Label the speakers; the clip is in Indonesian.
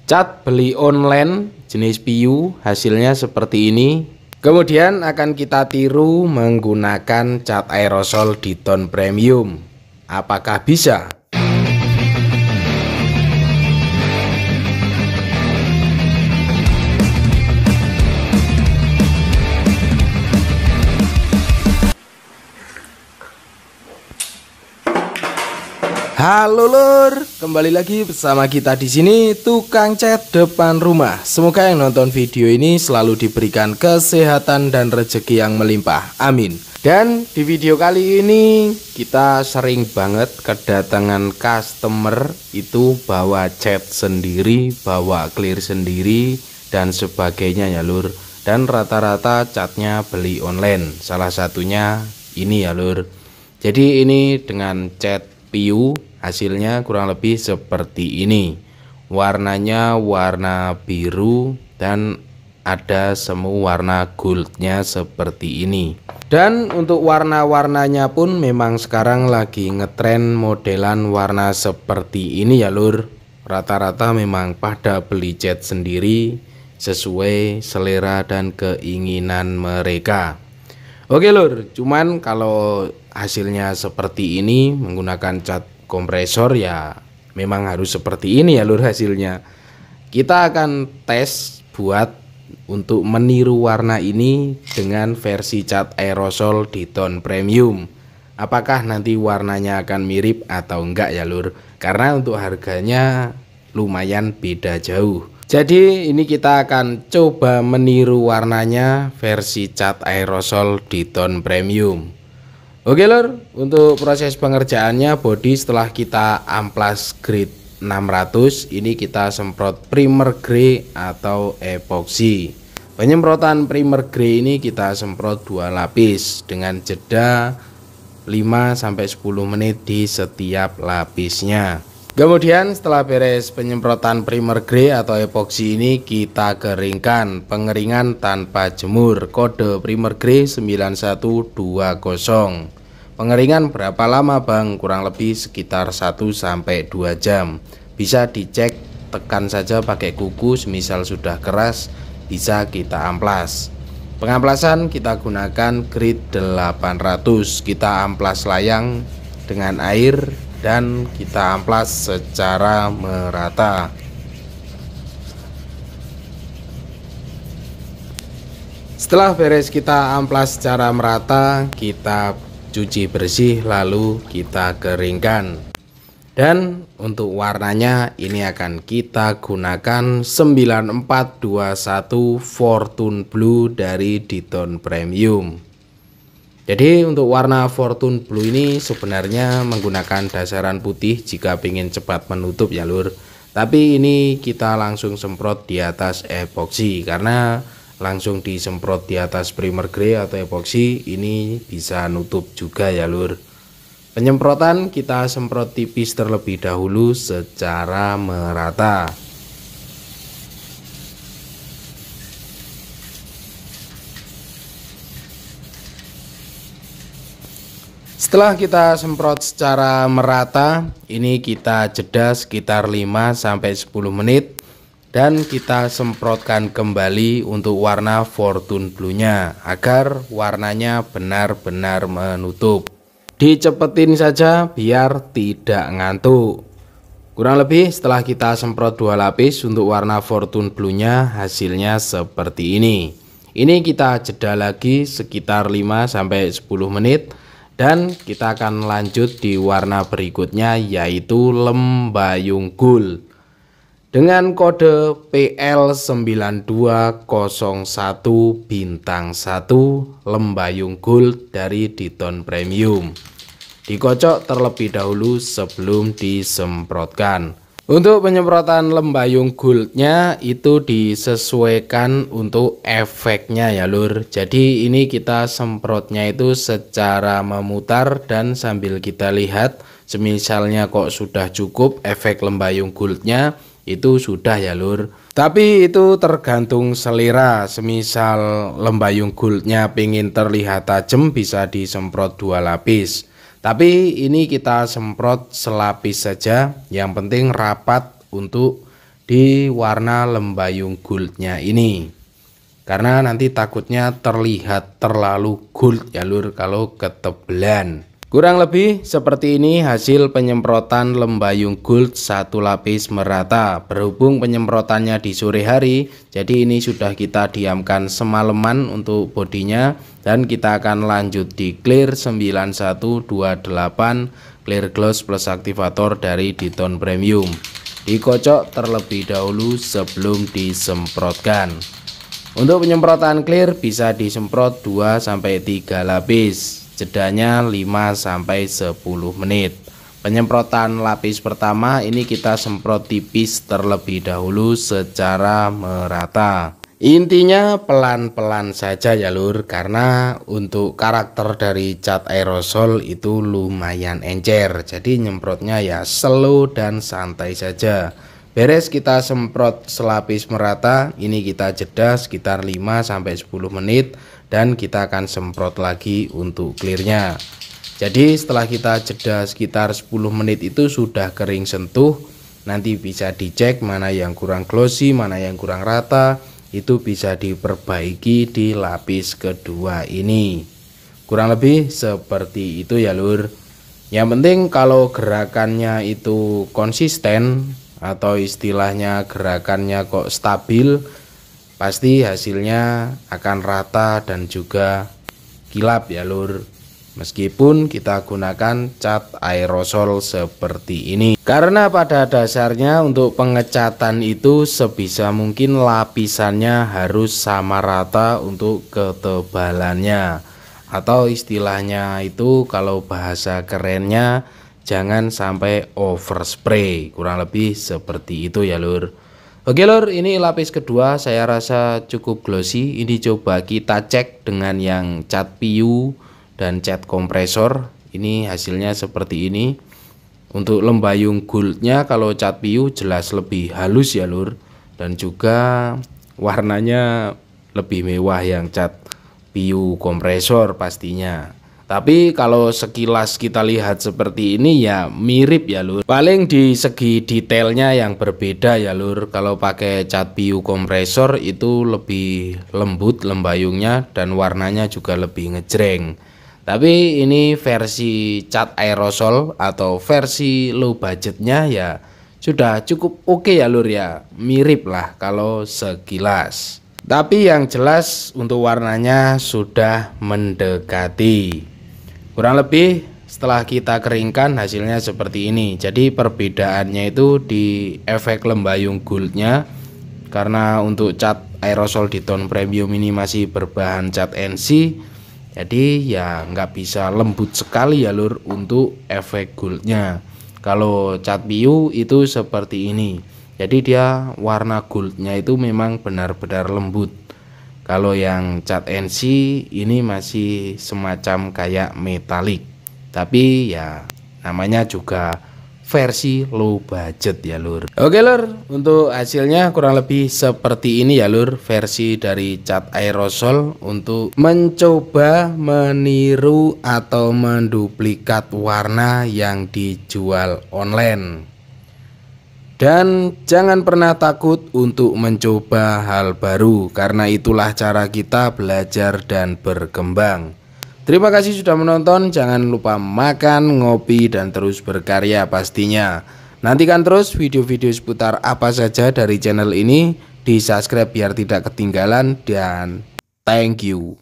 Speaker 1: Cat beli online jenis PU, hasilnya seperti ini. Kemudian akan kita tiru menggunakan cat aerosol di tone premium. Apakah bisa? Halo lur, kembali lagi bersama kita di sini tukang cat depan rumah. Semoga yang nonton video ini selalu diberikan kesehatan dan rezeki yang melimpah. Amin. Dan di video kali ini kita sering banget kedatangan customer itu bawa cat sendiri, bawa clear sendiri dan sebagainya ya lur. Dan rata-rata catnya beli online. Salah satunya ini ya lur. Jadi ini dengan cat PU hasilnya kurang lebih seperti ini. Warnanya warna biru dan ada semu warna goldnya seperti ini. Dan untuk warna-warnanya pun memang sekarang lagi ngetren modelan warna seperti ini ya lur. Rata-rata memang pada beli cat sendiri sesuai selera dan keinginan mereka. Oke lur, cuman kalau hasilnya seperti ini menggunakan cat kompresor ya memang harus seperti ini ya lur hasilnya. Kita akan tes buat untuk meniru warna ini dengan versi cat aerosol di tone premium. Apakah nanti warnanya akan mirip atau enggak ya lur? Karena untuk harganya lumayan beda jauh. Jadi ini kita akan coba meniru warnanya versi cat aerosol di tone premium. Oke lur, untuk proses pengerjaannya body setelah kita amplas grade 600 ini kita semprot primer grey atau epoxy. Penyemprotan primer grey ini kita semprot 2 lapis dengan jeda 5-10 menit di setiap lapisnya. Kemudian setelah beres penyemprotan primer grey atau epoxy ini kita keringkan. Pengeringan tanpa jemur, kode primer grey 9120. Pengeringan berapa lama bang? Kurang lebih sekitar 1-2 jam. Bisa dicek, tekan saja pakai kuku, semisal sudah keras bisa kita amplas. Pengamplasan kita gunakan grit 800. Kita amplas layang dengan air dan kita amplas secara merata. Setelah beres kita amplas secara merata, kita cuci bersih lalu kita keringkan. Dan untuk warnanya ini akan kita gunakan 9421 Fortune Blue dari Ditone Premium. Jadi untuk warna Fortune Blue ini sebenarnya menggunakan dasaran putih jika ingin cepat menutup ya lur. Tapi ini kita langsung semprot di atas epoxy, karena langsung disemprot di atas primer grey atau epoxy ini bisa nutup juga ya lur. Penyemprotan kita semprot tipis terlebih dahulu secara merata. Setelah kita semprot secara merata, ini kita jeda sekitar 5-10 menit. Dan kita semprotkan kembali untuk warna Fortune Blue-nya agar warnanya benar-benar menutup. Dicepetin saja biar tidak ngantuk. Kurang lebih setelah kita semprot 2 lapis untuk warna Fortune Blue-nya hasilnya seperti ini. Ini kita jeda lagi sekitar 5-10 menit dan kita akan lanjut di warna berikutnya yaitu lembayung gold. Dengan kode PL9201 bintang 1 lembayung gold dari Ditone Premium. Dikocok terlebih dahulu sebelum disemprotkan. Untuk penyemprotan lembayung goldnya itu disesuaikan untuk efeknya ya lur. Jadi ini kita semprotnya itu secara memutar dan sambil kita lihat semisalnya kok sudah cukup efek lembayung goldnya itu sudah ya lur. Tapi itu tergantung selera. Semisal lembayung goldnya pengen terlihat tajam bisa disemprot 2 lapis. Tapi ini kita semprot selapis saja. Yang penting rapat untuk di warna lembayung goldnya ini, karena nanti takutnya terlihat terlalu gold ya lur kalau ketebelan. Kurang lebih seperti ini hasil penyemprotan lembayung gold satu lapis merata. Berhubung penyemprotannya di sore hari, jadi ini sudah kita diamkan semalaman untuk bodinya, dan kita akan lanjut di clear 9128 clear gloss plus aktivator dari Diton Premium. Dikocok terlebih dahulu sebelum disemprotkan. Untuk penyemprotan clear bisa disemprot 2-3 lapis, jedanya 5-10 menit. Penyemprotan lapis pertama ini kita semprot tipis terlebih dahulu secara merata. Intinya pelan-pelan saja ya lur, karena untuk karakter dari cat aerosol itu lumayan encer, jadi nyemprotnya ya slow dan santai saja. Beres kita semprot selapis merata, ini kita jeda sekitar 5-10 menit dan kita akan semprot lagi untuk clearnya. Jadi setelah kita jeda sekitar 10 menit itu sudah kering sentuh, nanti bisa dicek mana yang kurang glossy, mana yang kurang rata, itu bisa diperbaiki di lapis kedua ini. Kurang lebih seperti itu ya lur. Yang penting kalau gerakannya itu konsisten, atau istilahnya gerakannya kok stabil, pasti hasilnya akan rata dan juga kilap ya lur. Meskipun kita gunakan cat aerosol seperti ini, karena pada dasarnya untuk pengecatan itu sebisa mungkin lapisannya harus sama rata untuk ketebalannya, atau istilahnya itu kalau bahasa kerennya jangan sampai overspray. Kurang lebih seperti itu ya lur. Oke lur, ini lapis kedua saya rasa cukup glossy. Ini coba kita cek dengan yang cat PU dan cat kompresor. Ini hasilnya seperti ini. Untuk lembayung goldnya kalau cat PU jelas lebih halus ya lur, dan juga warnanya lebih mewah yang cat PU kompresor pastinya. Tapi kalau sekilas kita lihat seperti ini ya mirip ya lur. Paling di segi detailnya yang berbeda ya lur. Kalau pakai cat PU kompresor itu lebih lembut lembayungnya dan warnanya juga lebih ngejreng. Tapi ini versi cat aerosol atau versi low budgetnya ya sudah cukup oke ya lur ya. Mirip lah kalau sekilas. Tapi yang jelas untuk warnanya sudah mendekati. Kurang lebih setelah kita keringkan hasilnya seperti ini. Jadi perbedaannya itu di efek lembayung goldnya, karena untuk cat aerosol Diton Premium ini masih berbahan cat NC, jadi ya nggak bisa lembut sekali ya lur untuk efek goldnya. Kalau cat PU itu seperti ini, jadi dia warna goldnya itu memang benar-benar lembut. Kalau yang cat NC ini masih semacam kayak metalik, tapi ya namanya juga versi low budget ya lur. Oke lur, untuk hasilnya kurang lebih seperti ini ya lur, versi dari cat aerosol untuk mencoba meniru atau menduplikat warna yang dijual online. Dan jangan pernah takut untuk mencoba hal baru, karena itulah cara kita belajar dan berkembang. Terima kasih sudah menonton, jangan lupa makan, ngopi, dan terus berkarya pastinya. Nantikan terus video-video seputar apa saja dari channel ini, di subscribe biar tidak ketinggalan, dan thank you.